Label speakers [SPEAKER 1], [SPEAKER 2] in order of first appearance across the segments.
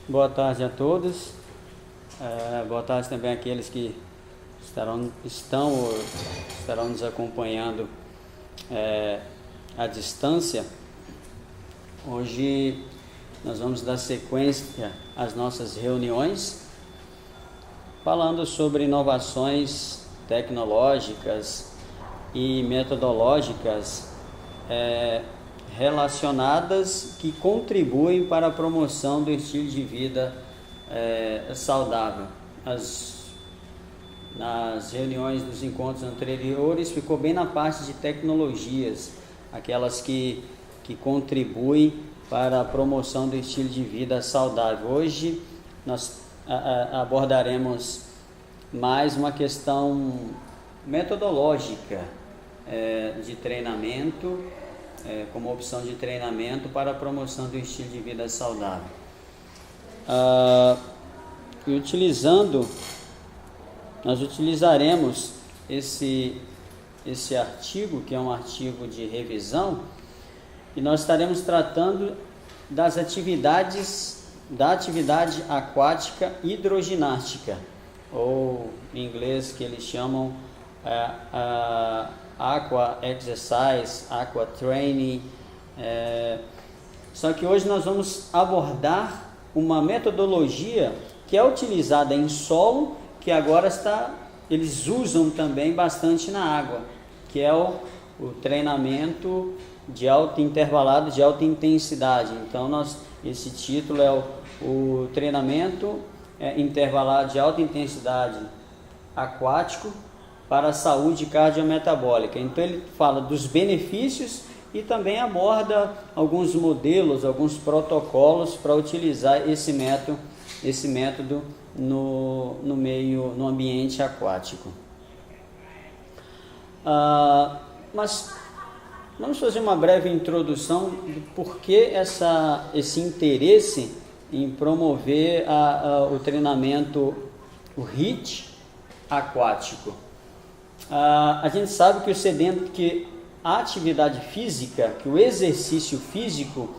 [SPEAKER 1] Boa tarde a todos. Boa tarde também àqueles que estarão nos acompanhando à distância. Hoje nós vamos dar sequência às nossas reuniões, falando sobre inovações tecnológicas e metodológicas relacionadas que contribuem para a promoção do estilo de vida saudável. Nas reuniões dos encontros anteriores ficou bem na parte de tecnologias, aquelas que contribuem para a promoção do estilo de vida saudável. Hoje nós abordaremos mais uma questão metodológica de treinamento, como opção de treinamento para a promoção do estilo de vida saudável. Nós utilizaremos esse artigo, que é um artigo de revisão, e nós estaremos tratando da atividade aquática hidroginástica, ou em inglês que eles chamam Aqua Exercise, Aqua Training. Só que hoje nós vamos abordar uma metodologia que é utilizada em solo, que agora eles usam também bastante na água, que é o treinamento de intervalado de alta intensidade. Então esse título é o treinamento intervalado de alta intensidade aquático para a saúde cardiometabólica. Então ele fala dos benefícios e também aborda alguns modelos, alguns protocolos para utilizar esse método no ambiente aquático. Mas vamos fazer uma breve introdução do porquê esse interesse em promover o treinamento, o HIIT aquático. A gente sabe que a atividade física, que o exercício físico,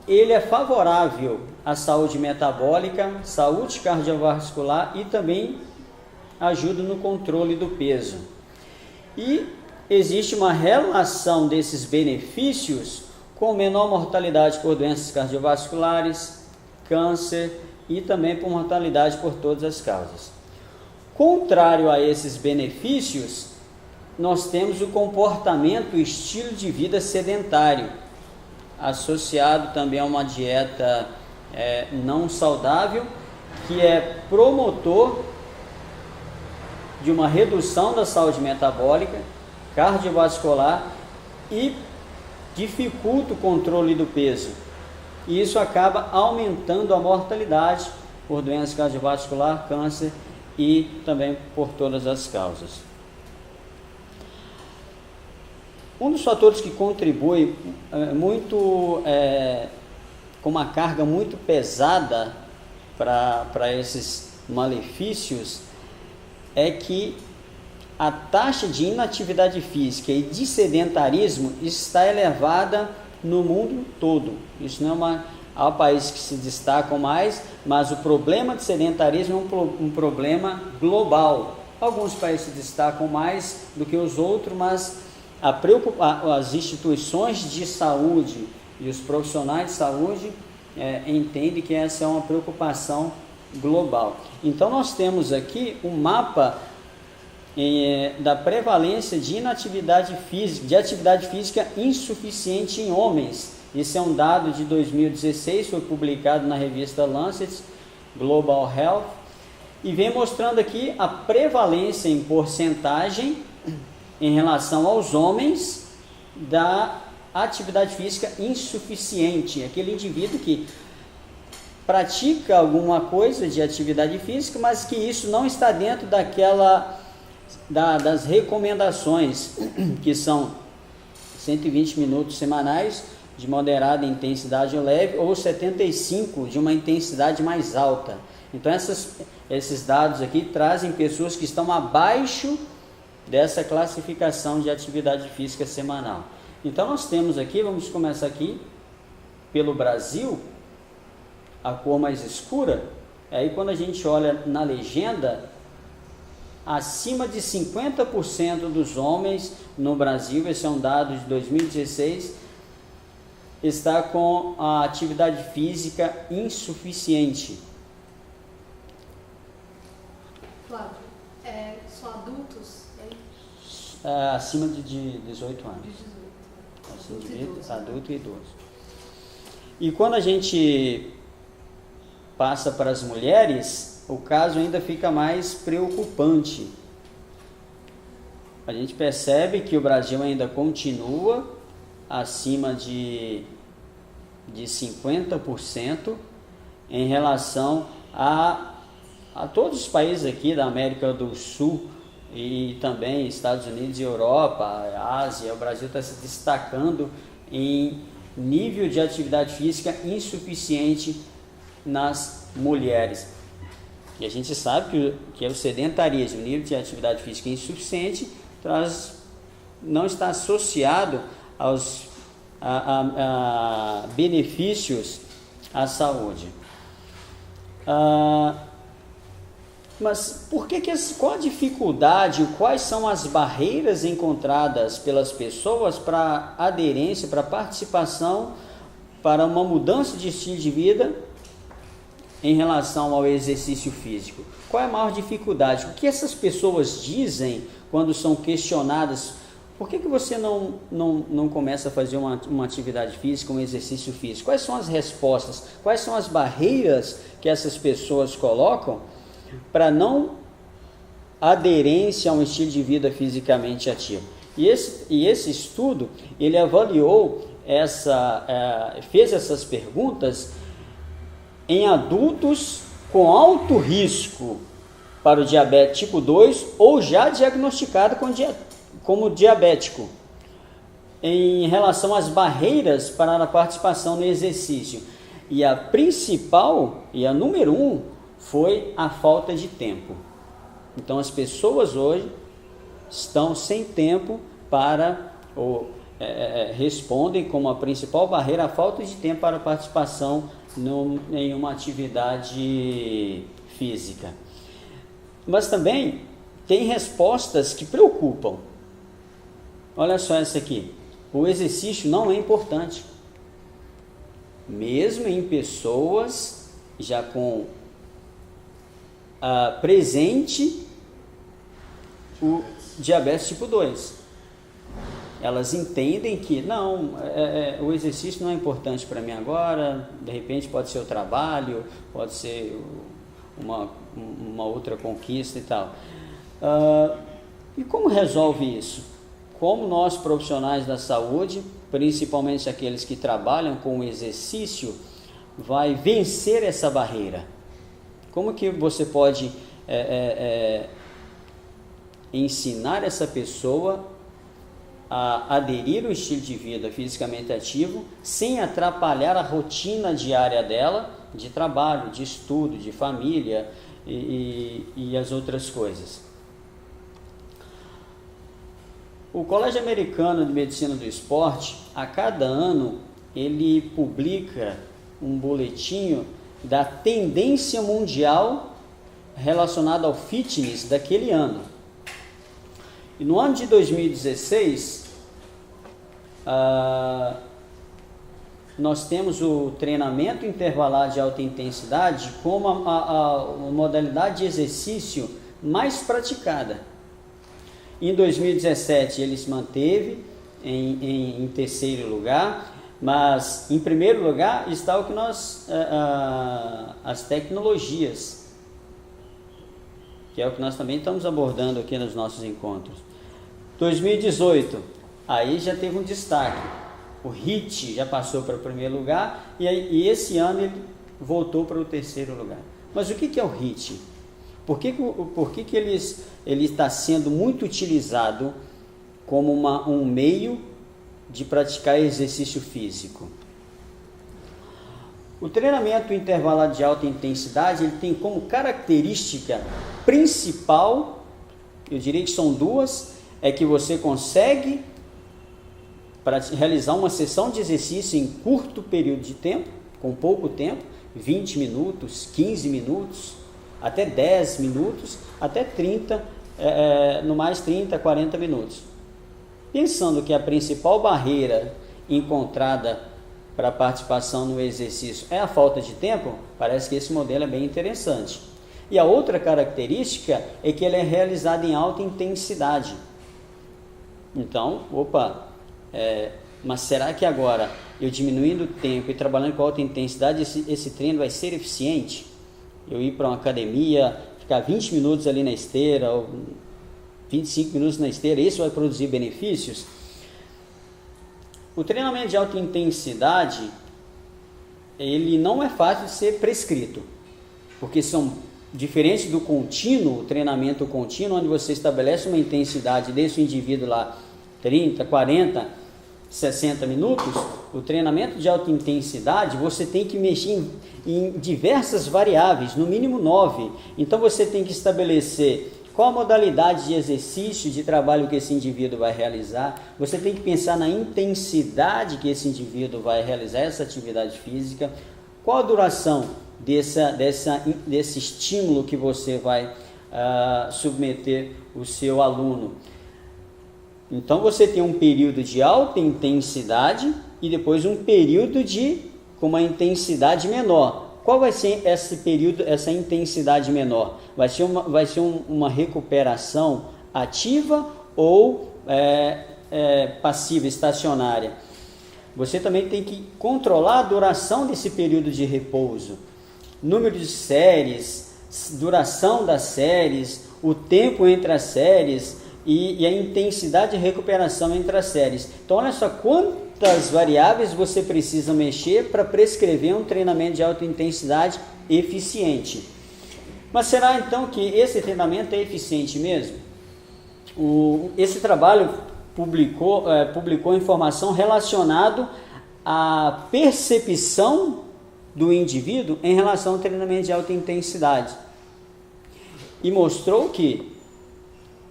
[SPEAKER 1] ele é favorável à saúde metabólica, saúde cardiovascular e também ajuda no controle do peso. E existe uma relação desses benefícios com menor mortalidade por doenças cardiovasculares, câncer e também por mortalidade por todas as causas. Contrário a esses benefícios, nós temos o comportamento, o estilo de vida sedentário, associado também a uma dieta não saudável, que é promotor de uma redução da saúde metabólica, cardiovascular e dificulta o controle do peso. E isso acaba aumentando a mortalidade por doença cardiovascular, câncer e também por todas as causas. Um dos fatores que contribui com uma carga muito pesada para esses malefícios é que a taxa de inatividade física e de sedentarismo está elevada no mundo todo. Isso não há países que se destacam mais, mas o problema de sedentarismo é um problema global. Alguns países se destacam mais do que os outros, mas as instituições de saúde e os profissionais de saúde entendem que essa é uma preocupação global. Então nós temos aqui um mapa da prevalência de atividade física insuficiente em homens. Esse é um dado de 2016, foi publicado na revista Lancet Global Health, e vem mostrando aqui a prevalência em porcentagem em relação aos homens da atividade física insuficiente, aquele indivíduo que pratica alguma coisa de atividade física, mas que isso não está dentro das recomendações, que são 120 minutos semanais de moderada intensidade ou leve, ou 75 de uma intensidade mais alta. Então esses dados aqui trazem pessoas que estão abaixo dessa classificação de atividade física semanal. Então nós temos aqui, vamos começar aqui pelo Brasil, a cor mais escura, aí quando a gente olha na legenda, acima de 50% dos homens no Brasil, esse é um dado de 2016, está com a atividade física insuficiente.
[SPEAKER 2] Flávio, são adultos?
[SPEAKER 1] Acima de 18 anos.
[SPEAKER 2] De 18.
[SPEAKER 1] Adulto e idoso. E quando a gente passa para as mulheres, o caso ainda fica mais preocupante. A gente percebe que o Brasil ainda continua acima de 50% em relação a todos os países aqui da América do Sul e também Estados Unidos e Europa, Ásia. O Brasil está se destacando em nível de atividade física insuficiente nas mulheres. E a gente sabe que o sedentarismo, o nível de atividade física insuficiente, não está associado a benefícios à saúde. Mas qual a dificuldade, quais são as barreiras encontradas pelas pessoas para aderência, para participação, para uma mudança de estilo de vida em relação ao exercício físico? Qual é a maior dificuldade? O que essas pessoas dizem quando são questionadas? Por que você não começa a fazer uma atividade física, um exercício físico? Quais são as respostas? Quais são as barreiras que essas pessoas colocam para não aderência a um estilo de vida fisicamente ativo? E esse estudo, ele avaliou fez essas perguntas em adultos com alto risco para o diabetes tipo 2 ou já diagnosticado como diabético, em relação às barreiras para a participação no exercício. E a principal, e a número 1, foi a falta de tempo. Então as pessoas hoje estão sem tempo respondem como a principal barreira a falta de tempo para a participação em uma atividade física. Mas também tem respostas que preocupam. Olha só essa aqui: o exercício não é importante, mesmo em pessoas já com presente o diabetes tipo 2. Elas entendem que o exercício não é importante para mim agora, de repente pode ser o trabalho, pode ser uma outra conquista e tal. E como resolve isso? Como nós, profissionais da saúde, principalmente aqueles que trabalham com o exercício, vai vencer essa barreira? Como que você pode ensinar essa pessoa a aderir ao estilo de vida fisicamente ativo sem atrapalhar a rotina diária dela, de trabalho, de estudo, de família e as outras coisas? O Colégio Americano de Medicina do Esporte, a cada ano, ele publica um boletim da tendência mundial relacionada ao fitness daquele ano. E no ano de 2016, nós temos o treinamento intervalado de alta intensidade como a modalidade de exercício mais praticada. Em 2017 ele se manteve em terceiro lugar, mas em primeiro lugar está o que as tecnologias, que é o que nós também estamos abordando aqui nos nossos encontros. 2018, aí já teve um destaque, o HIIT já passou para o primeiro lugar e esse ano ele voltou para o terceiro lugar. Mas o que é o HIIT? Por que ele está sendo muito utilizado como um meio de praticar exercício físico? O treinamento intervalado de alta intensidade, ele tem como característica principal, eu diria que são duas, é que você consegue realizar uma sessão de exercício em curto período de tempo, com pouco tempo, 20 minutos, 15 minutos, até 10 minutos, até 30, no mais 30, 40 minutos. Pensando que a principal barreira encontrada para a participação no exercício é a falta de tempo, parece que esse modelo é bem interessante. E a outra característica é que ele é realizado em alta intensidade. Então, mas será que agora, eu diminuindo o tempo e trabalhando com alta intensidade, esse treino vai ser eficiente? Eu ir para uma academia, ficar 20 minutos ali na esteira, ou 25 minutos na esteira, isso vai produzir benefícios? O treinamento de alta intensidade, ele não é fácil de ser prescrito, porque são diferentes do contínuo, o treinamento contínuo, onde você estabelece uma intensidade desse indivíduo lá, 30, 40, 60 minutos. O treinamento de alta intensidade, você tem que mexer em diversas variáveis, no mínimo 9. Então você tem que estabelecer qual a modalidade de exercício, de trabalho que esse indivíduo vai realizar. Você tem que pensar na intensidade que esse indivíduo vai realizar essa atividade física. Qual a duração desse estímulo que você vai submeter o seu aluno. Então você tem um período de alta intensidade e depois um período com uma intensidade menor. Qual vai ser esse período, essa intensidade menor? Vai ser uma recuperação ativa ou passiva, estacionária? Você também tem que controlar a duração desse período de repouso. Número de séries, duração das séries, o tempo entre as séries e a intensidade de recuperação entre as séries. Então olha só quantas variáveis você precisa mexer para prescrever um treinamento de alta intensidade eficiente. Mas será então que esse treinamento é eficiente mesmo? Esse trabalho publicou informação relacionada à percepção do indivíduo em relação ao treinamento de alta intensidade e mostrou que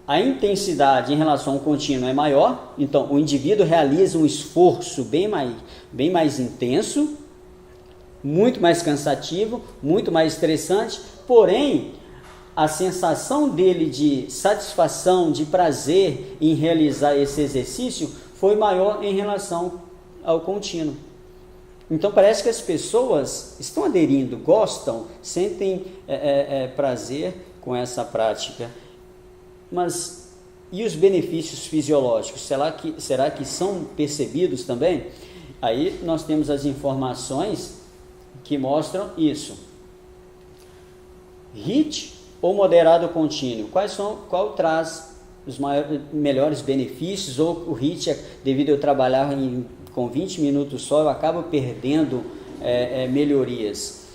[SPEAKER 1] a intensidade em relação ao contínuo é maior. Então o indivíduo realiza um esforço bem mais intenso, muito mais cansativo, muito mais estressante, porém a sensação dele de satisfação, de prazer em realizar esse exercício foi maior em relação ao contínuo. Então parece que as pessoas estão aderindo, gostam, sentem prazer com essa prática. Mas e os benefícios fisiológicos? Será que são percebidos também? Aí nós temos as informações que mostram isso. HIIT ou moderado contínuo? Qual traz os melhores benefícios? Ou o HIIT, devido a eu trabalhar com 20 minutos só, eu acabo perdendo melhorias.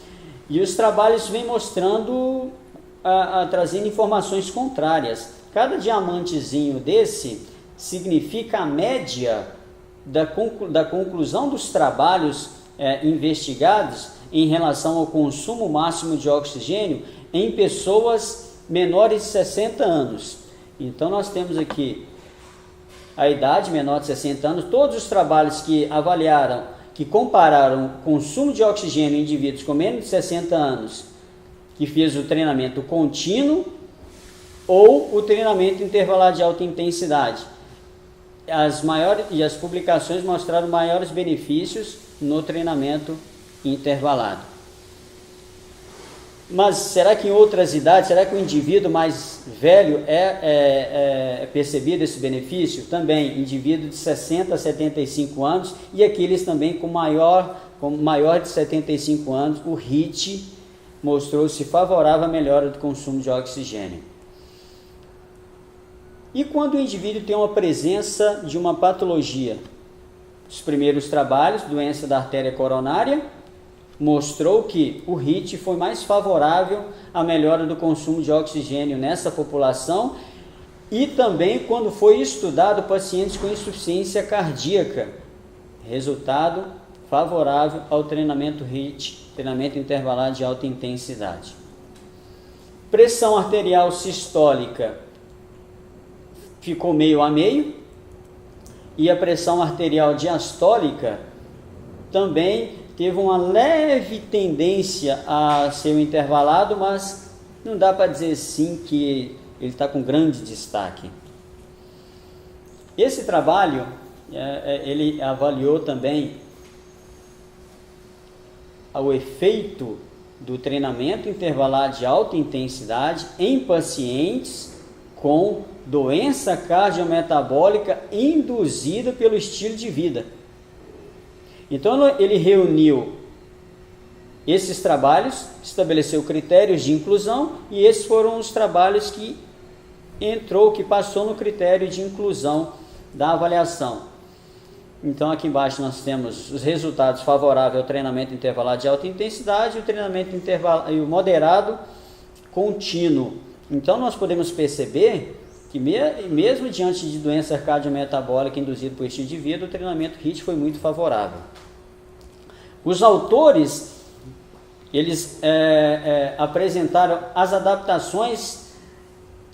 [SPEAKER 1] E os trabalhos vêm mostrando, trazendo informações contrárias. Cada diamantezinho desse significa a média da conclusão dos trabalhos investigados em relação ao consumo máximo de oxigênio em pessoas menores de 60 anos. Então nós temos aqui a idade menor de 60 anos, todos os trabalhos que avaliaram, que compararam o consumo de oxigênio em indivíduos com menos de 60 anos, que fez o treinamento contínuo ou o treinamento intervalado de alta intensidade. As publicações mostraram maiores benefícios no treinamento intervalado. Mas será que em outras idades, será que o indivíduo mais velho é percebido esse benefício? Também, indivíduo de 60 a 75 anos e aqueles também com maior de 75 anos, o HIIT mostrou-se favorável à melhora do consumo de oxigênio. E quando o indivíduo tem uma presença de uma patologia? Os primeiros trabalhos, doença da artéria coronária, mostrou que o HIIT foi mais favorável à melhora do consumo de oxigênio nessa população e também quando foi estudado pacientes com insuficiência cardíaca, resultado favorável ao treinamento HIIT, treinamento intervalado de alta intensidade. Pressão arterial sistólica ficou meio a meio e a pressão arterial diastólica também teve uma leve tendência a ser um intervalado, mas não dá para dizer sim que ele está com grande destaque. Esse trabalho, ele avaliou também o efeito do treinamento intervalado de alta intensidade em pacientes com doença cardiometabólica induzida pelo estilo de vida. Então ele reuniu esses trabalhos, estabeleceu critérios de inclusão, e esses foram os trabalhos que passou no critério de inclusão da avaliação. Então aqui embaixo nós temos os resultados favoráveis ao treinamento intervalado de alta intensidade e o treinamento e o moderado contínuo. Então nós podemos perceber que mesmo diante de doença cardiometabólica induzida por estilo de vida, o treinamento HIIT foi muito favorável. Os autores, eles apresentaram as adaptações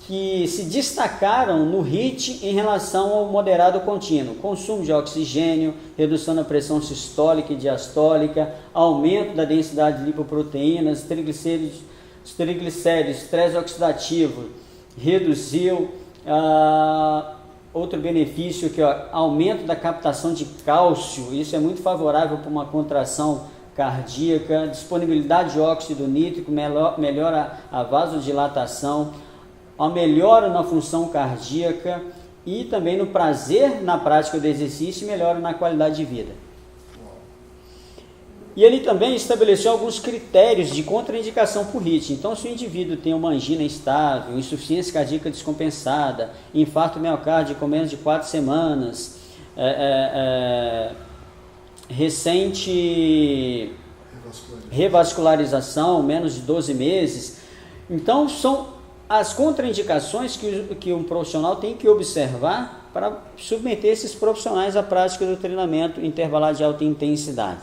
[SPEAKER 1] que se destacaram no HIIT em relação ao moderado contínuo: consumo de oxigênio, redução da pressão sistólica e diastólica, aumento da densidade de lipoproteínas, triglicéridos, estresse oxidativo, reduziu. Outro benefício que aumento da captação de cálcio, isso é muito favorável para uma contração cardíaca, disponibilidade de óxido nítrico, melhora a vasodilatação, a melhora na função cardíaca e também no prazer na prática do exercício e melhora na qualidade de vida. E ele também estabeleceu alguns critérios de contraindicação por HIIT. Então, se o indivíduo tem uma angina instável, insuficiência cardíaca descompensada, infarto miocárdico com menos de 4 semanas, recente revascularização, menos de 12 meses. Então, são as contraindicações que um profissional tem que observar para submeter esses profissionais à prática do treinamento intervalado de alta intensidade.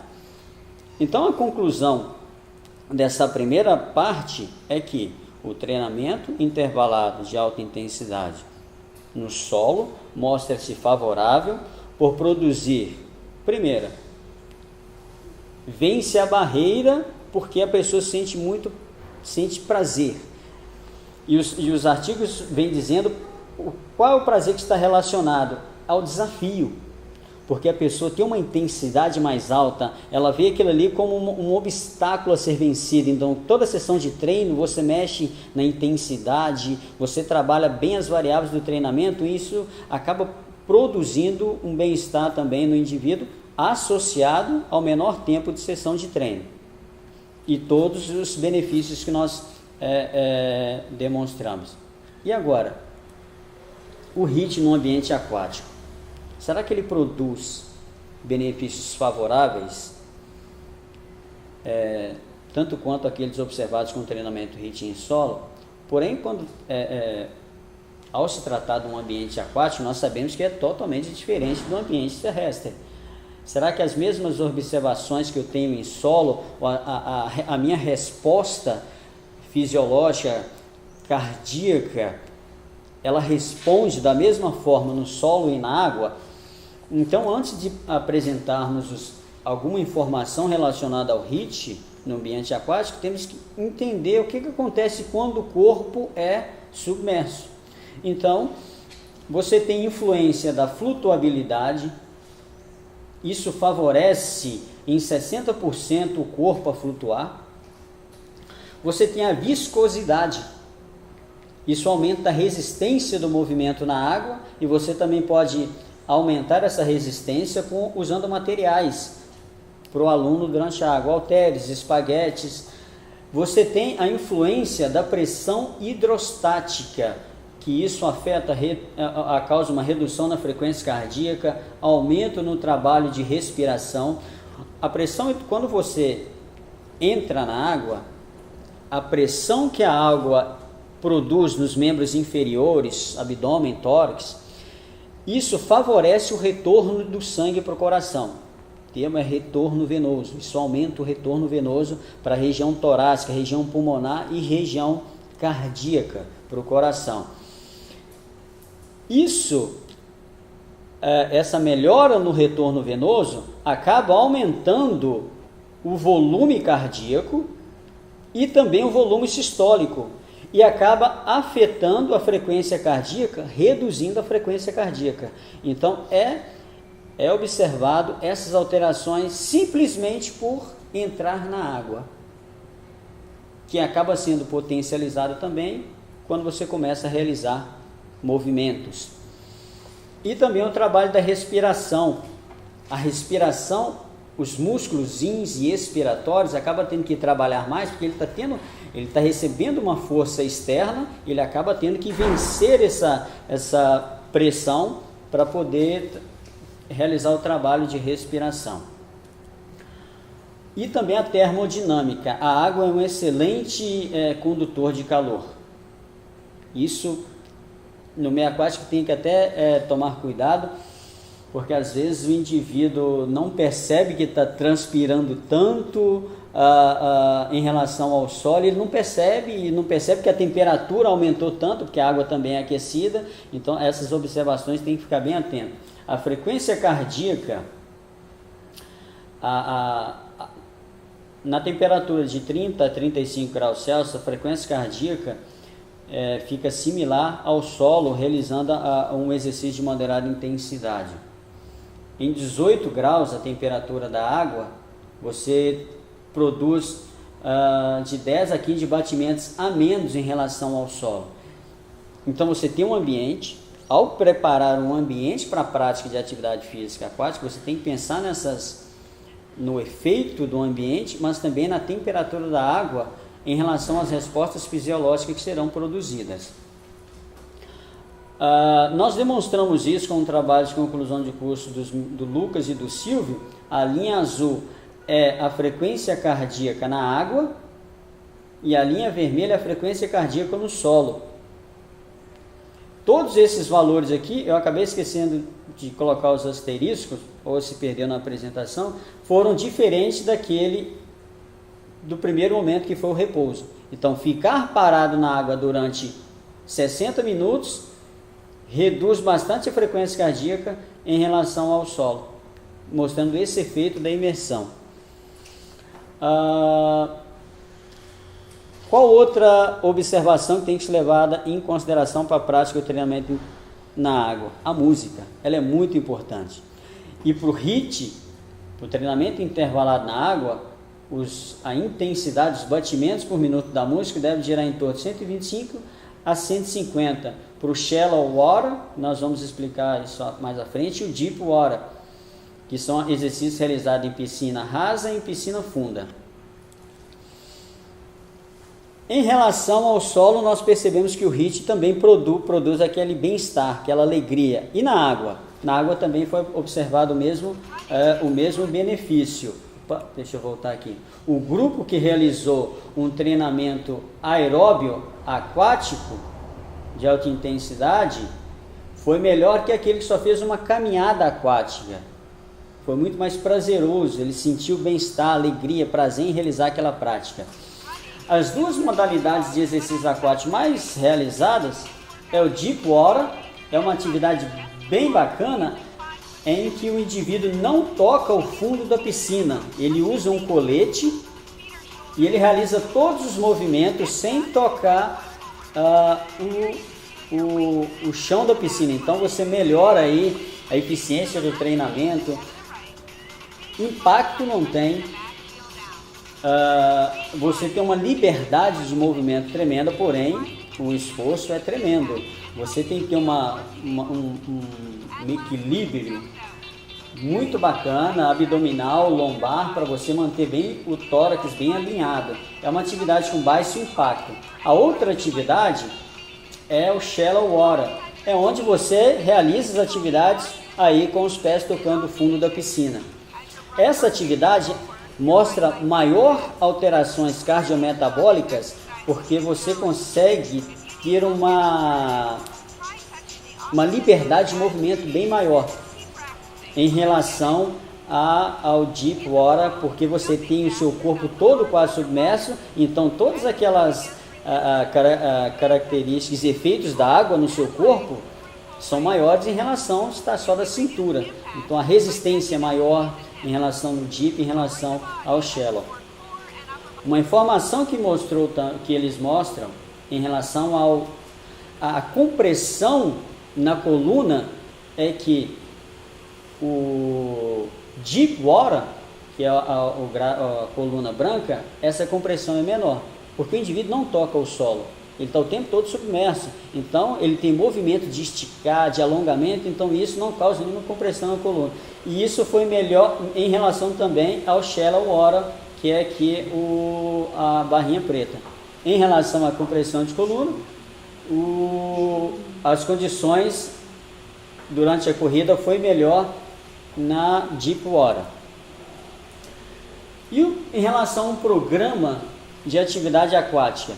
[SPEAKER 1] Então, a conclusão dessa primeira parte é que o treinamento intervalado de alta intensidade no solo mostra-se favorável por produzir, primeiro, vence a barreira porque a pessoa sente prazer. E os artigos vêm dizendo qual é o prazer que está relacionado ao desafio. Porque a pessoa tem uma intensidade mais alta, ela vê aquilo ali como um obstáculo a ser vencido. Então, toda sessão de treino, você mexe na intensidade, você trabalha bem as variáveis do treinamento, e isso acaba produzindo um bem-estar também no indivíduo, associado ao menor tempo de sessão de treino. E todos os benefícios que nós demonstramos. E agora, o HIIT no ambiente aquático. Será que ele produz benefícios favoráveis, tanto quanto aqueles observados com o treinamento HIIT em solo? Porém, ao se tratar de um ambiente aquático, nós sabemos que é totalmente diferente do ambiente terrestre. Será que as mesmas observações que eu tenho em solo, a minha resposta fisiológica, cardíaca, ela responde da mesma forma no solo e na água? Então, antes de apresentarmos alguma informação relacionada ao HIIT no ambiente aquático, temos que entender o que acontece quando o corpo é submerso. Então, você tem influência da flutuabilidade, isso favorece em 60% o corpo a flutuar. Você tem a viscosidade, isso aumenta a resistência do movimento na água, e você também pode aumentar essa resistência usando materiais para o aluno durante a água, halteres, espaguetes. Você tem a influência da pressão hidrostática, que isso afeta, causa uma redução na frequência cardíaca, aumento no trabalho de respiração. A pressão, quando você entra na água, a pressão que a água produz nos membros inferiores, abdômen, tórax, isso favorece o retorno do sangue para o coração. O termo é retorno venoso. Isso aumenta o retorno venoso para a região torácica, região pulmonar e região cardíaca para o coração. Essa melhora no retorno venoso acaba aumentando o volume cardíaco e também o volume sistólico, e acaba afetando a frequência cardíaca, reduzindo a frequência cardíaca. Então, é observado essas alterações simplesmente por entrar na água, que acaba sendo potencializado também quando você começa a realizar movimentos. E também o trabalho da respiração. A respiração, os músculos ins e expiratórios acabam tendo que trabalhar mais, porque ele está recebendo uma força externa, ele acaba tendo que vencer essa pressão para poder realizar o trabalho de respiração. E também a termodinâmica. A água é um excelente condutor de calor. Isso, no meio aquático, tem que até tomar cuidado, porque às vezes o indivíduo não percebe que está transpirando tanto em relação ao solo, ele não percebe que a temperatura aumentou tanto, porque a água também é aquecida. Então essas observações tem que ficar bem atento. A frequência cardíaca, na temperatura de 30 a 35 graus Celsius, a frequência cardíaca fica similar ao solo, realizando um exercício de moderada intensidade. Em 18 graus, a temperatura da água, você produz de 10 a 15 batimentos a menos em relação ao solo. Então você tem um ambiente. Ao preparar um ambiente para a prática de atividade física aquática, você tem que pensar no efeito do ambiente, mas também na temperatura da água em relação às respostas fisiológicas que serão produzidas. Nós demonstramos isso com um trabalho de conclusão de curso do Lucas e do Silvio. A linha azul é a frequência cardíaca na água e a linha vermelha é a frequência cardíaca no solo. Todos esses valores aqui, eu acabei esquecendo de colocar os asteriscos, ou se perdeu na apresentação, foram diferentes daquele do primeiro momento, que foi o repouso. Então, ficar parado na água durante 60 minutos reduz bastante a frequência cardíaca em relação ao solo, mostrando esse efeito da imersão. Qual outra observação que tem que ser levada em consideração para a prática do treinamento na água? A música, ela é muito importante. E para o HIIT, para o treinamento intervalado na água, a intensidade dos batimentos por minuto da música deve girar em torno de 125 a 150. Para o Shallow Water, nós vamos explicar isso mais à frente, e o Deep Water, que são exercícios realizados em piscina rasa e em piscina funda. Em relação ao solo, nós percebemos que o HIIT também produz aquele bem-estar, aquela alegria. E na água? Na água também foi observado o mesmo benefício. Opa, deixa eu voltar aqui. O grupo que realizou um treinamento aeróbio aquático de alta intensidade foi melhor que aquele que só fez uma caminhada aquática. Foi muito mais prazeroso, ele sentiu bem-estar, alegria, prazer em realizar aquela prática. As duas modalidades de exercício aquático mais realizadas é o Deep Water, é uma atividade bem bacana, em que o indivíduo não toca o fundo da piscina, ele usa um colete e ele realiza todos os movimentos sem tocar o chão da piscina. Então você melhora aí a eficiência do treinamento, impacto não tem, você tem uma liberdade de movimento tremenda, porém o esforço é tremendo. Você tem que ter um equilíbrio muito bacana, abdominal, lombar, para você manter bem o tórax bem alinhado. É uma atividade com baixo impacto. A outra atividade é o Shallow Water, é onde você realiza as atividades aí com os pés tocando o fundo da piscina. Essa atividade mostra maior alterações cardiometabólicas, porque você consegue ter uma liberdade de movimento bem maior em relação ao Deep Water, porque você tem o seu corpo todo quase submerso, então todas aquelas características e efeitos da água no seu corpo são maiores em relação a estar só da cintura. Então a resistência é maior, em relação ao deep, em relação ao shallow. Uma informação que eles mostram em relação à compressão na coluna é que o deep water, que é a coluna branca, essa compressão é menor, porque o indivíduo não toca o solo, ele está o tempo todo submerso, então ele tem movimento de esticar, de alongamento, então isso não causa nenhuma compressão na coluna. E isso foi melhor em relação também ao shallow water, que é aqui a barrinha preta. Em relação à compressão de coluna, as condições durante a corrida foi melhor na deep water. E em relação ao programa de atividade aquática,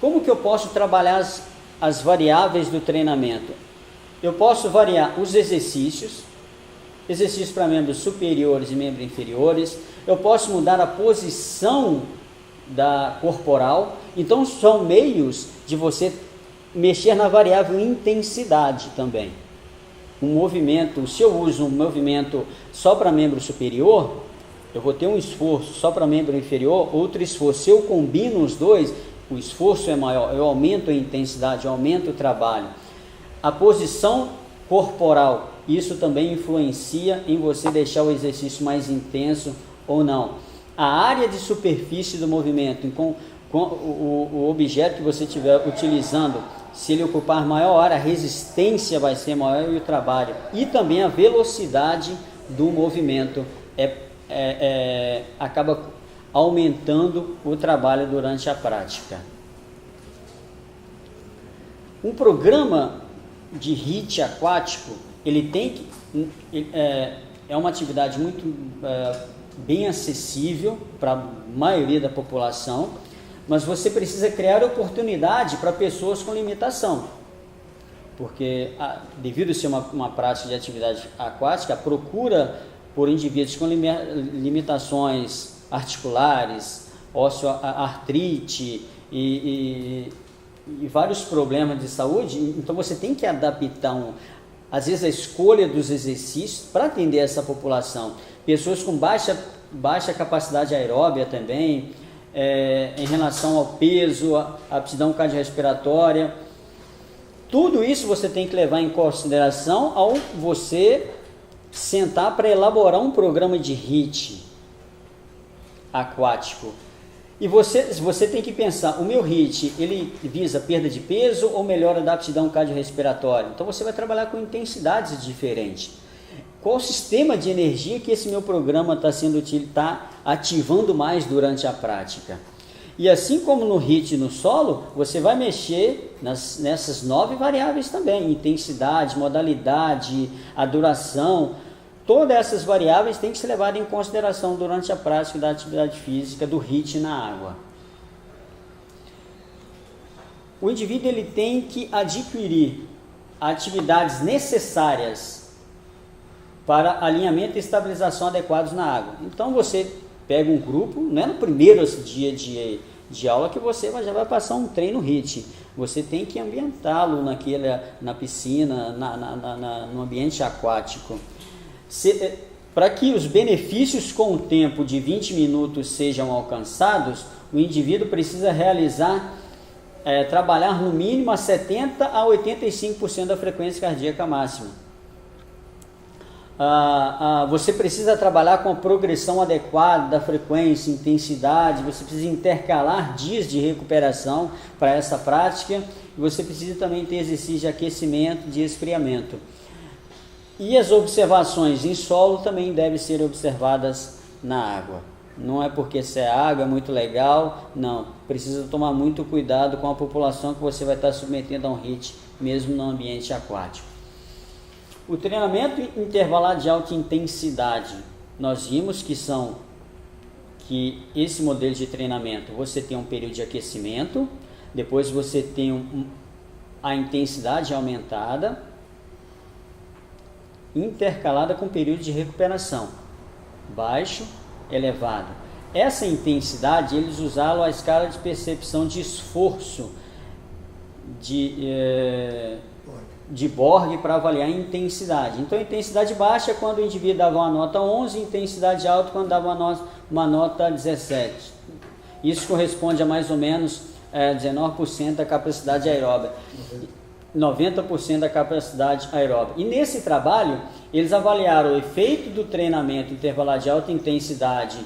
[SPEAKER 1] como que eu posso trabalhar as variáveis do treinamento? Eu posso variar os exercícios para membros superiores e membros inferiores. Eu posso mudar a posição corporal. Então são meios de você mexer na variável intensidade também. Se eu uso um movimento só para membro superior, eu vou ter um esforço só para membro inferior, outro esforço. Se eu combino os dois, o esforço é maior, eu aumento a intensidade, eu aumento o trabalho. A posição corporal, isso também influencia em você deixar o exercício mais intenso ou não. A área de superfície do movimento, com o objeto que você estiver utilizando, se ele ocupar maior área, a resistência vai ser maior e o trabalho. E também a velocidade do movimento acaba aumentando o trabalho durante a prática. Um programa de HIIT aquático, é uma atividade muito bem acessível para a maioria da população, mas você precisa criar oportunidade para pessoas com limitação, porque devido a ser uma prática de atividade aquática, a procura por indivíduos com limitações articulares, osteoartrite e vários problemas de saúde, então você tem que adaptar às vezes a escolha dos exercícios para atender essa população. Pessoas com baixa capacidade aeróbia também, em relação ao peso, a aptidão cardiorrespiratória, tudo isso você tem que levar em consideração ao você sentar para elaborar um programa de HIIT aquático. E você tem que pensar, o meu HIIT, ele visa perda de peso ou melhora da aptidão cardiorrespiratória? Então você vai trabalhar com intensidades diferentes. Qual o sistema de energia que esse meu programa está ativando mais durante a prática? E assim como no HIIT no solo, você vai mexer nessas 9 variáveis também, intensidade, modalidade, a duração. Todas essas variáveis têm que ser levadas em consideração durante a prática da atividade física do HIIT na água. O indivíduo ele tem que adquirir atividades necessárias para alinhamento e estabilização adequados na água. Então você pega um grupo, não é no primeiro dia de aula que você já vai passar um treino HIIT. Você tem que ambientá-lo na piscina, no ambiente aquático. Para que os benefícios com o tempo de 20 minutos sejam alcançados, o indivíduo precisa trabalhar no mínimo a 70% a 85% da frequência cardíaca máxima. Você precisa trabalhar com a progressão adequada da frequência, intensidade, você precisa intercalar dias de recuperação para essa prática, e você precisa também ter exercício de aquecimento, de esfriamento. E as observações em solo também devem ser observadas na água. Não é porque se a água é muito legal, não. Precisa tomar muito cuidado com a população que você vai estar submetendo a um HIIT, mesmo no ambiente aquático. O treinamento intervalado de alta intensidade, nós vimos que esse modelo de treinamento, você tem um período de aquecimento, depois você tem a intensidade aumentada, intercalada com período de recuperação, baixo, elevado. Essa intensidade, eles usaram a escala de percepção de esforço de Borg para avaliar a intensidade. Então, intensidade baixa é quando o indivíduo dava uma nota 11, intensidade alta quando dava uma nota 17. Isso corresponde a mais ou menos 19% da capacidade aeróbica. 90% da capacidade aeróbica. E nesse trabalho, eles avaliaram o efeito do treinamento intervalado de alta intensidade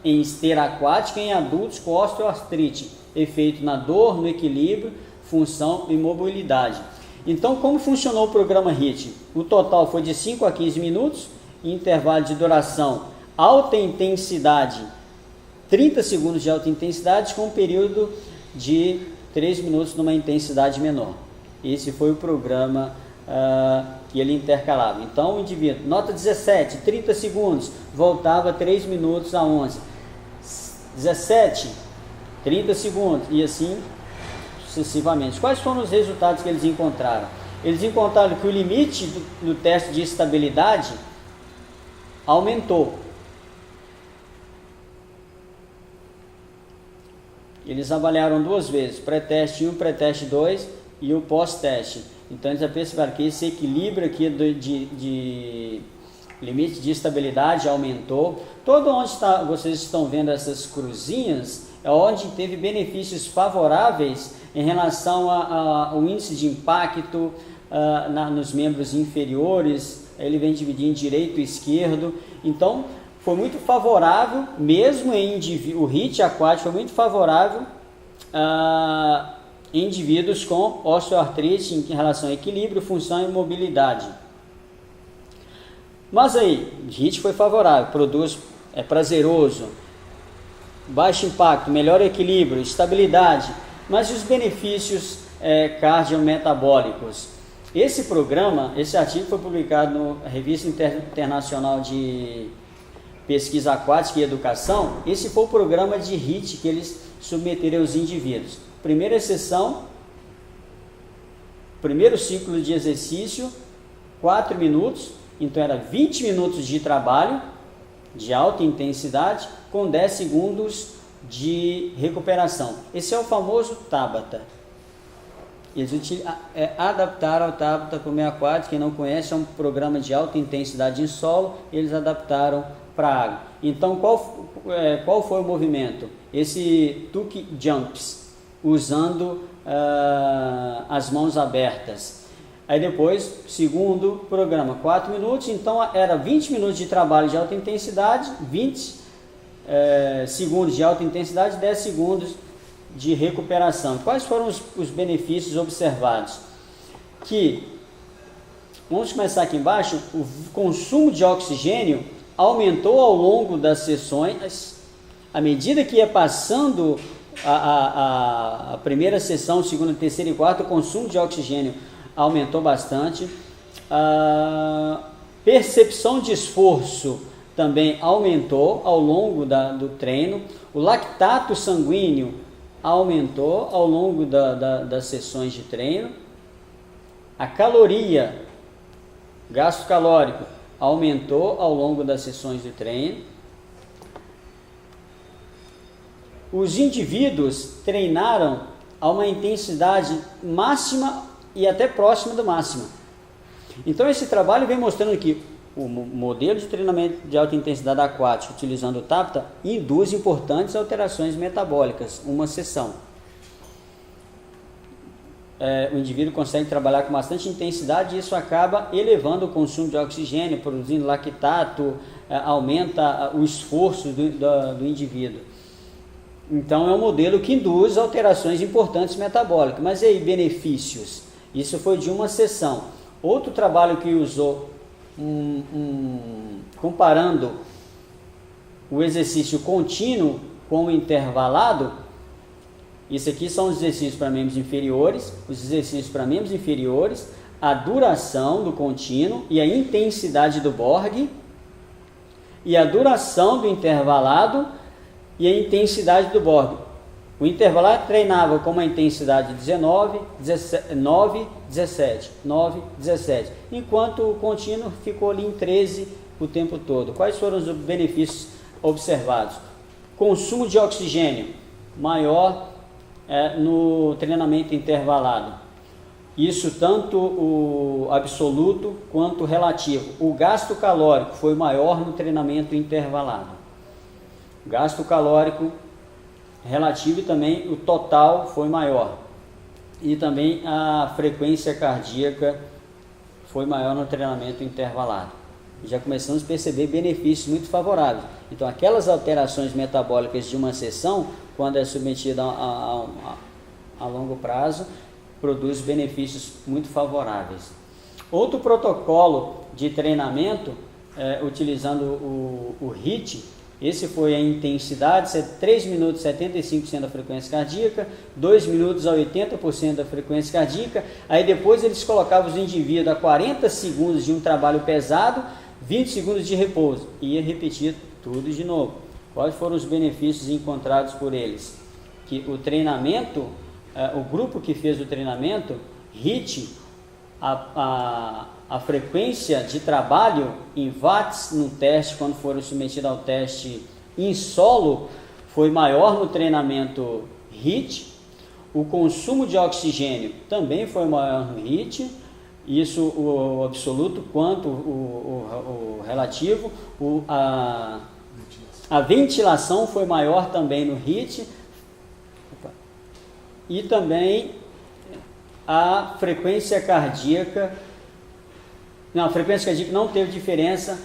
[SPEAKER 1] em esteira aquática em adultos com osteoartrite, efeito na dor, no equilíbrio, função e mobilidade. Então, como funcionou o programa HIIT? O total foi de 5 a 15 minutos, intervalo de duração alta intensidade, 30 segundos de alta intensidade, com um período de 3 minutos numa intensidade menor. Esse foi o programa que ele intercalava. Então, o indivíduo, nota 17, 30 segundos, voltava 3 minutos a 11. 17, 30 segundos, e assim sucessivamente. Quais foram os resultados que eles encontraram? Eles encontraram que o limite do teste de estabilidade aumentou. Eles avaliaram 2 vezes, pré-teste 1, pré-teste 2 e o pós-teste. Então eles já perceberam que esse equilíbrio aqui de limite de estabilidade aumentou. Todo onde vocês estão vendo essas cruzinhas é onde teve benefícios favoráveis em relação ao índice de impacto nos membros inferiores. Ele vem dividindo em direito e esquerdo. Então foi muito favorável, mesmo em o HIIT aquático foi muito favorável em indivíduos com osteoartrite em relação a equilíbrio, função e mobilidade. Mas aí, HIIT foi favorável, é prazeroso, baixo impacto, melhor equilíbrio, estabilidade, mas e os benefícios cardiometabólicos? Esse programa, esse artigo foi publicado na Revista Internacional de Pesquisa Aquática e Educação. Esse foi o programa de HIIT que eles submeteram aos indivíduos. Primeira sessão, primeiro ciclo de exercício, 4 minutos, então era 20 minutos de trabalho de alta intensidade com 10 segundos de recuperação. Esse é o famoso Tabata. Eles adaptaram o Tabata para o meio aquático. Quem não conhece, é um programa de alta intensidade em solo, eles adaptaram para a água. Então, qual foi o movimento? Esse Tuck Jumps, usando as mãos abertas. Aí depois, segundo programa, 4 minutos, então era 20 minutos de trabalho de alta intensidade, 20 segundos de alta intensidade, 10 segundos de recuperação. Quais foram os benefícios observados? Vamos começar aqui embaixo, o consumo de oxigênio aumentou ao longo das sessões, à medida que ia passando a primeira sessão, segunda, terceira e quarta, o consumo de oxigênio aumentou bastante. A percepção de esforço também aumentou ao longo do treino. O lactato sanguíneo aumentou ao longo das sessões de treino. A caloria, gasto calórico, aumentou ao longo das sessões de treino. Os indivíduos treinaram a uma intensidade máxima e até próxima do máximo. Então esse trabalho vem mostrando que o modelo de treinamento de alta intensidade aquática utilizando o Tabata induz importantes alterações metabólicas, uma sessão. O indivíduo consegue trabalhar com bastante intensidade e isso acaba elevando o consumo de oxigênio, produzindo lactato, aumenta o esforço do indivíduo. Então é um modelo que induz alterações importantes metabólicas. Mas e aí, benefícios? Isso foi de uma sessão. Outro trabalho que usou, comparando o exercício contínuo com o intervalado, isso aqui são os exercícios para membros inferiores, os exercícios para membros inferiores, a duração do contínuo e a intensidade do Borg, e a duração do intervalado e a intensidade do Borg. O intervalado treinava com uma intensidade de 19, 9, 17, 9, 17, enquanto o contínuo ficou ali em 13 o tempo todo. Quais foram os benefícios observados? Consumo de oxigênio maior no treinamento intervalado. Isso tanto o absoluto quanto o relativo. O gasto calórico foi maior no treinamento intervalado. O gasto calórico relativo e também o total foi maior. E também a frequência cardíaca foi maior no treinamento intervalado. Já começamos a perceber benefícios muito favoráveis. Então, aquelas alterações metabólicas de uma sessão, quando é submetida a longo prazo, produz benefícios muito favoráveis. Outro protocolo de treinamento, utilizando o HIIT, esse foi a intensidade, 3 minutos 75% da frequência cardíaca, 2 minutos a 80% da frequência cardíaca, aí depois eles colocavam os indivíduos a 40 segundos de um trabalho pesado, 20 segundos de repouso, e ia repetir tudo de novo. Quais foram os benefícios encontrados por eles? Que o treinamento, o grupo que fez o treinamento, HIIT, a frequência de trabalho em watts no teste, quando foram submetidos ao teste em solo, foi maior no treinamento HIIT. O consumo de oxigênio também foi maior no HIIT, isso o absoluto quanto o relativo. A ventilação foi maior também no HIIT, e também a frequência cardíaca. Não, a frequência cardíaca não teve diferença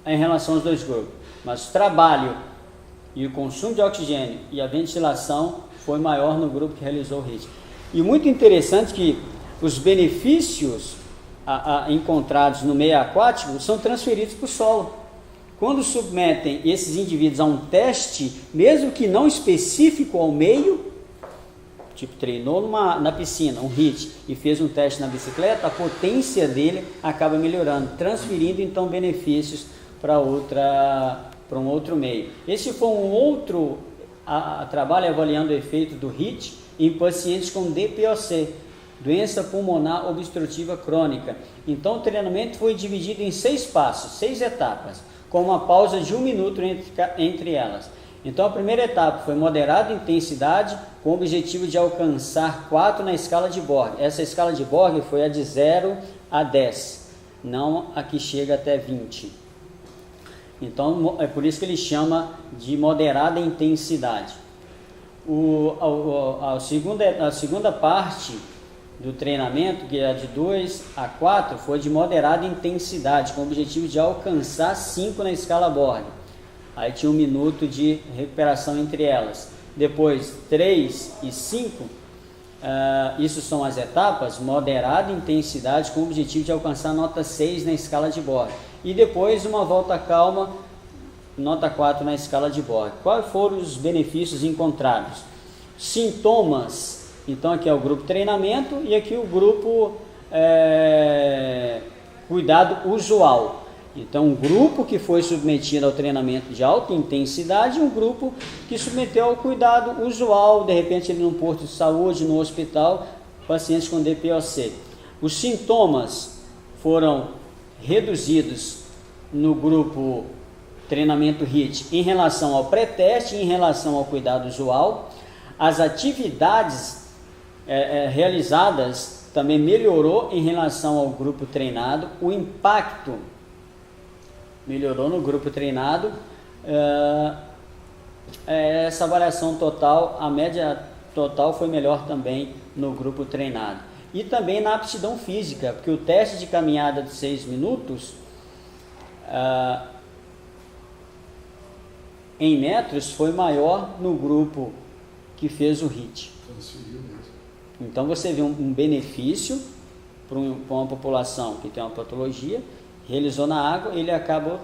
[SPEAKER 1] em relação aos dois grupos, mas o trabalho e o consumo de oxigênio e a ventilação foi maior no grupo que realizou o HIIT. E muito interessante que os benefícios encontrados no meio aquático são transferidos para o solo. Quando submetem esses indivíduos a um teste, mesmo que não específico ao meio, tipo treinou na piscina, um HIIT, e fez um teste na bicicleta, a potência dele acaba melhorando, transferindo então benefícios para um outro meio. Esse foi um outro trabalho avaliando o efeito do HIIT em pacientes com DPOC, doença pulmonar obstrutiva crônica. Então o treinamento foi dividido em 6 passos, 6 etapas, com uma pausa de 1 minuto entre elas. Então a primeira etapa foi moderada intensidade, com o objetivo de alcançar 4 na escala de Borg. Essa escala de Borg foi a de 0 a 10, não a que chega até 20. Então é por isso que ele chama de moderada intensidade. A segunda parte do treinamento, que é de 2 a 4, foi de moderada intensidade, com o objetivo de alcançar 5 na escala Borg. Aí tinha 1 minuto de recuperação entre elas. Depois 3 e 5, isso são as etapas, moderada intensidade, com o objetivo de alcançar nota 6 na escala de Borg. E depois uma volta calma, nota 4 na escala de Borg. Quais foram os benefícios encontrados? Sintomas. Então aqui é o grupo treinamento e aqui o grupo cuidado usual. Então um grupo que foi submetido ao treinamento de alta intensidade e um grupo que submeteu ao cuidado usual, de repente ele num posto de saúde, no hospital, pacientes com DPOC. Os sintomas foram reduzidos no grupo treinamento HIIT em relação ao pré-teste e em relação ao cuidado usual. As atividades realizadas também melhorou em relação ao grupo treinado, o impacto melhorou no grupo treinado, essa avaliação total, a média total foi melhor também no grupo treinado. E também na aptidão física, porque o teste de caminhada de 6 minutos, em metros, foi maior no grupo que fez o HIIT. Então você vê um benefício para uma população que tem uma patologia, realizou na água, ele acabou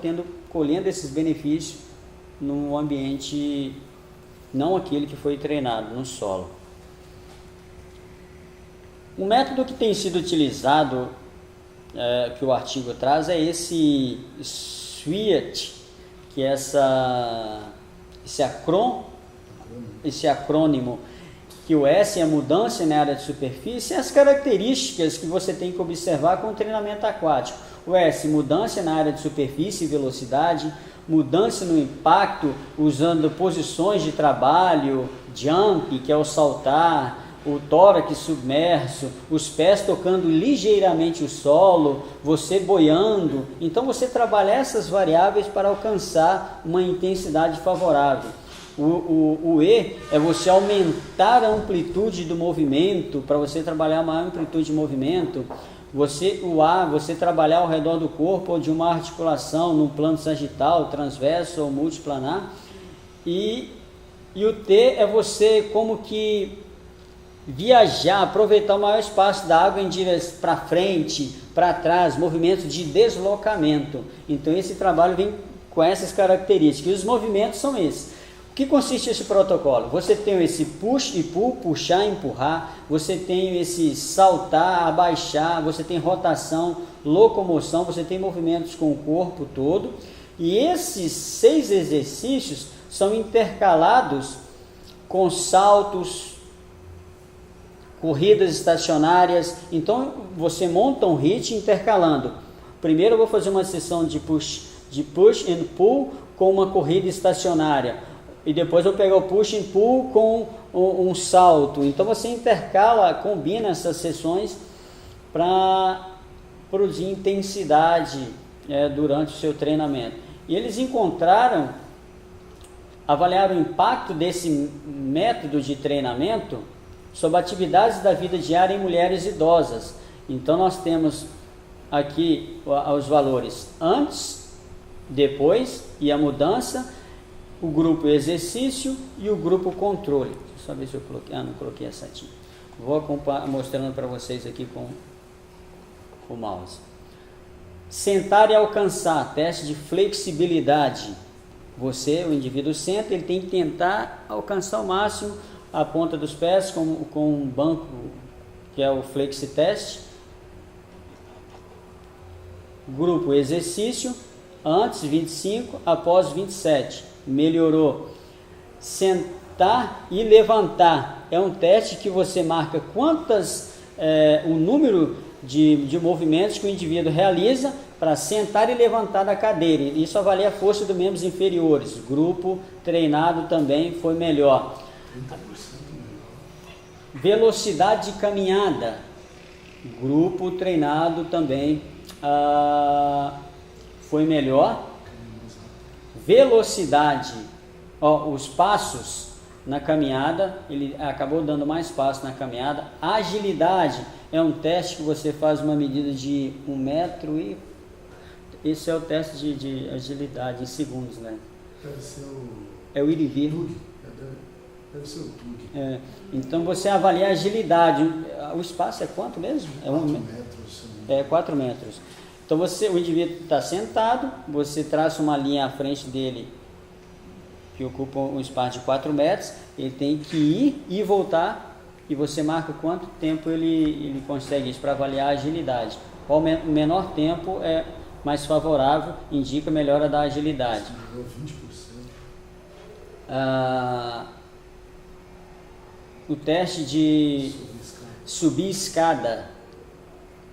[SPEAKER 1] colhendo esses benefícios num ambiente, não aquele que foi treinado, no solo. Um método que tem sido utilizado, que o artigo traz, é esse SWIAT, que é esse acrônimo, que o S é a mudança na área de superfície, e as características que você tem que observar com o treinamento aquático. O S, mudança na área de superfície e velocidade, mudança no impacto usando posições de trabalho, jump, que é o saltar, o tórax submerso, os pés tocando ligeiramente o solo, você boiando. Então você trabalha essas variáveis para alcançar uma intensidade favorável. O E é você aumentar a amplitude do movimento, para você trabalhar maior amplitude de movimento. O A, você trabalhar ao redor do corpo ou de uma articulação num plano sagital, transverso ou multiplanar. E o T é você como que viajar, aproveitar o maior espaço da água em direção para frente, para trás, movimentos de deslocamento. Então esse trabalho vem com essas características. E os movimentos são esses. O que consiste esse protocolo? Você tem esse push e pull, puxar e empurrar, você tem esse saltar, abaixar, você tem rotação, locomoção, você tem movimentos com o corpo todo, e esses 6 exercícios são intercalados com saltos, corridas estacionárias. Então você monta um HIIT intercalando. Primeiro eu vou fazer uma sessão de push and pull com uma corrida estacionária. E depois eu vou pegar o push and pull com um salto. Então você intercala, combina essas sessões para produzir intensidade durante o seu treinamento. E eles avaliaram o impacto desse método de treinamento sobre atividades da vida diária em mulheres idosas. Então nós temos aqui os valores antes, depois e a mudança, o grupo exercício e o grupo controle. Deixa eu só ver se eu coloquei. Não coloquei a setinha. Vou mostrando para vocês aqui com o mouse. Sentar e alcançar, teste de flexibilidade. O indivíduo senta, ele tem que tentar alcançar ao máximo a ponta dos pés com um banco, que é o flexi test. Grupo exercício, antes 25, após 27. Melhorou. Sentar e levantar é um teste que você marca o número de movimentos que o indivíduo realiza para sentar e levantar da cadeira. Isso avalia a força dos membros inferiores. Grupo treinado também foi melhor. Velocidade de caminhada. Grupo treinado também foi melhor. Velocidade, os passos na caminhada, ele acabou dando mais passos na caminhada. Agilidade é um teste que você faz uma medida de 1 metro e esse é o teste de agilidade em segundos, né?
[SPEAKER 3] Deve ser
[SPEAKER 1] o ir e vir.
[SPEAKER 3] Deve ser o TUG.
[SPEAKER 1] Então você avalia a agilidade. O espaço é quanto mesmo?
[SPEAKER 3] 4 metros.
[SPEAKER 1] 4 metros. Então o indivíduo está sentado, você traça uma linha à frente dele que ocupa um espaço de 4 metros, ele tem que ir e voltar, e você marca quanto tempo ele consegue isso para avaliar a agilidade. O menor tempo é mais favorável, indica melhora da agilidade.
[SPEAKER 3] 20%.
[SPEAKER 1] O teste de subir escada,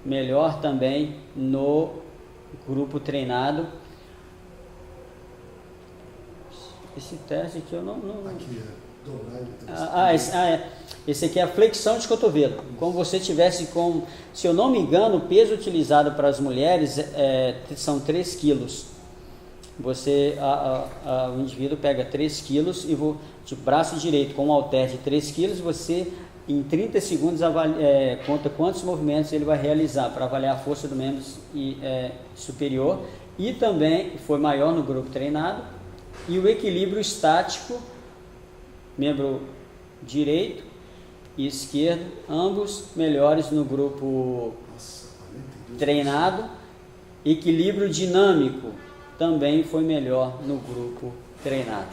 [SPEAKER 1] melhor também no grupo treinado. Esse teste aqui eu não...
[SPEAKER 3] Aqui é dobrar.
[SPEAKER 1] Esse aqui é a flexão de cotovelo. Como você tivesse se eu não me engano, o peso utilizado para as mulheres são 3 quilos. O indivíduo pega 3 quilos e de braço direito com um halter de 3 quilos, você em 30 segundos conta quantos movimentos ele vai realizar para avaliar a força do membro superior, e também foi maior no grupo treinado. E o equilíbrio estático, membro direito e esquerdo, ambos melhores no grupo treinado. Equilíbrio dinâmico também foi melhor no grupo treinado.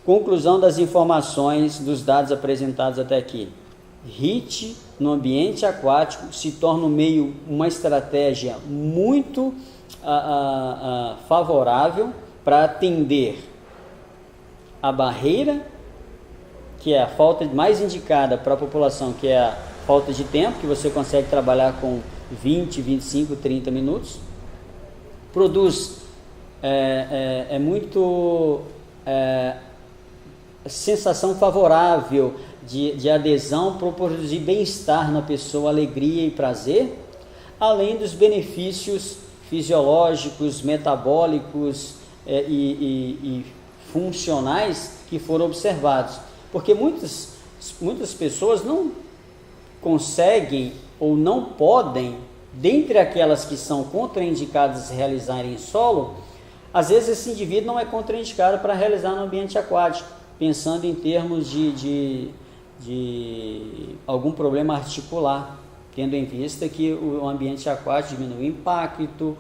[SPEAKER 1] Conclusão das informações dos dados apresentados até aqui. HIIT no ambiente aquático se torna uma estratégia muito favorável para atender a barreira, que é a falta mais indicada para a população, que é a falta de tempo, que você consegue trabalhar com 20, 25, 30 minutos. Produz muito sensação favorável de adesão para produzir bem-estar na pessoa, alegria e prazer, além dos benefícios fisiológicos, metabólicos e funcionais que foram observados. Porque muitas pessoas não conseguem ou não podem, dentre aquelas que são contraindicadas realizarem em solo, às vezes esse indivíduo não é contraindicado para realizar no ambiente aquático, pensando em termos de algum problema articular, tendo em vista que o ambiente aquático diminui o impacto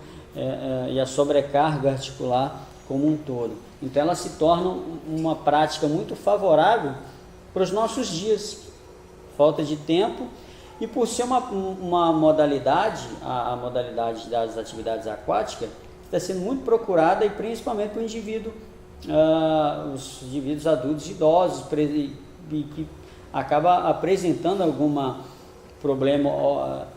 [SPEAKER 1] e a sobrecarga articular como um todo. Então ela se torna uma prática muito favorável para os nossos dias, falta de tempo, e por ser uma modalidade, a modalidade das atividades aquáticas, está sendo muito procurada, e principalmente para o indivíduo, os indivíduos adultos e idosos, e que acaba apresentando algum problema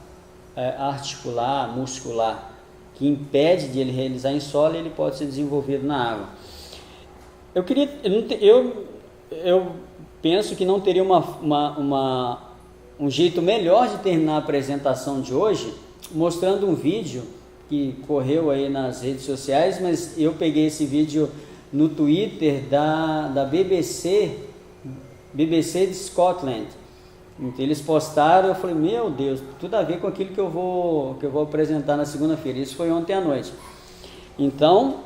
[SPEAKER 1] articular, muscular, que impede de ele realizar em solo, e ele pode ser desenvolvido na água. Eu penso que não teria um jeito melhor de terminar a apresentação de hoje mostrando um vídeo que correu aí nas redes sociais, mas eu peguei esse vídeo no Twitter da BBC de Scotland. Então, eles postaram, eu falei, meu Deus, tudo a ver com aquilo que eu vou apresentar na segunda-feira. Isso foi ontem à noite. Então,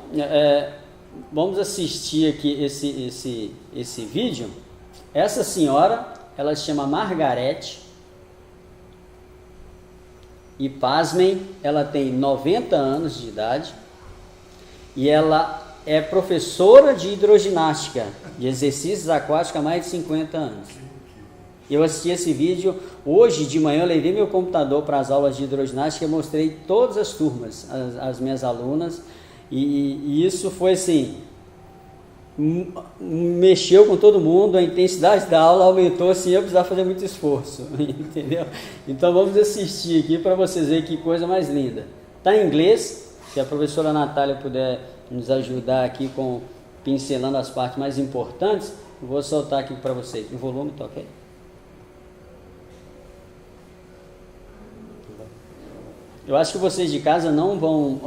[SPEAKER 1] vamos assistir aqui esse vídeo. Essa senhora, ela se chama Margarete, e pasmem, ela tem 90 anos de idade, e ela é professora de hidroginástica, de exercícios aquáticos há mais de 50 anos. Eu assisti esse vídeo hoje de manhã, eu levei meu computador para as aulas de hidroginástica e mostrei todas as turmas, as minhas alunas, e isso foi assim, mexeu com todo mundo, a intensidade da aula aumentou sem eu precisar fazer muito esforço, entendeu? Então vamos assistir aqui para vocês verem que coisa mais linda. Está em inglês, se a professora Natália puder nos ajudar aqui com pincelando as partes mais importantes, eu vou soltar aqui para vocês. O volume está ok? Eu acho que vocês de casa não vão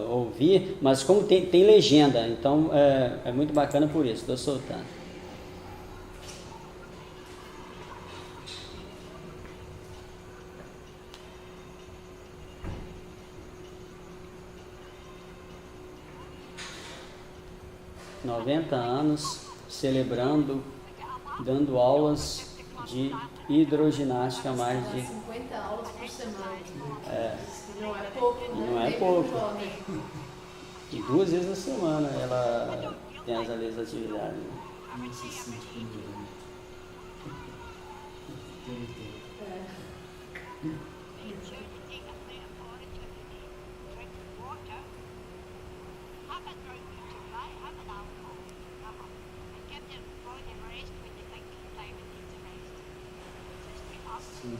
[SPEAKER 1] ouvir, mas como tem legenda, então é muito bacana por isso. Estou soltando. ...90 anos, celebrando, dando aulas de hidroginástica há mais de...
[SPEAKER 2] 50 aulas por semana.
[SPEAKER 1] Não
[SPEAKER 2] é pouco, né?
[SPEAKER 1] Não é pouco. E 2 vezes na semana ela tem as atividades.
[SPEAKER 3] Não se sente como Sim.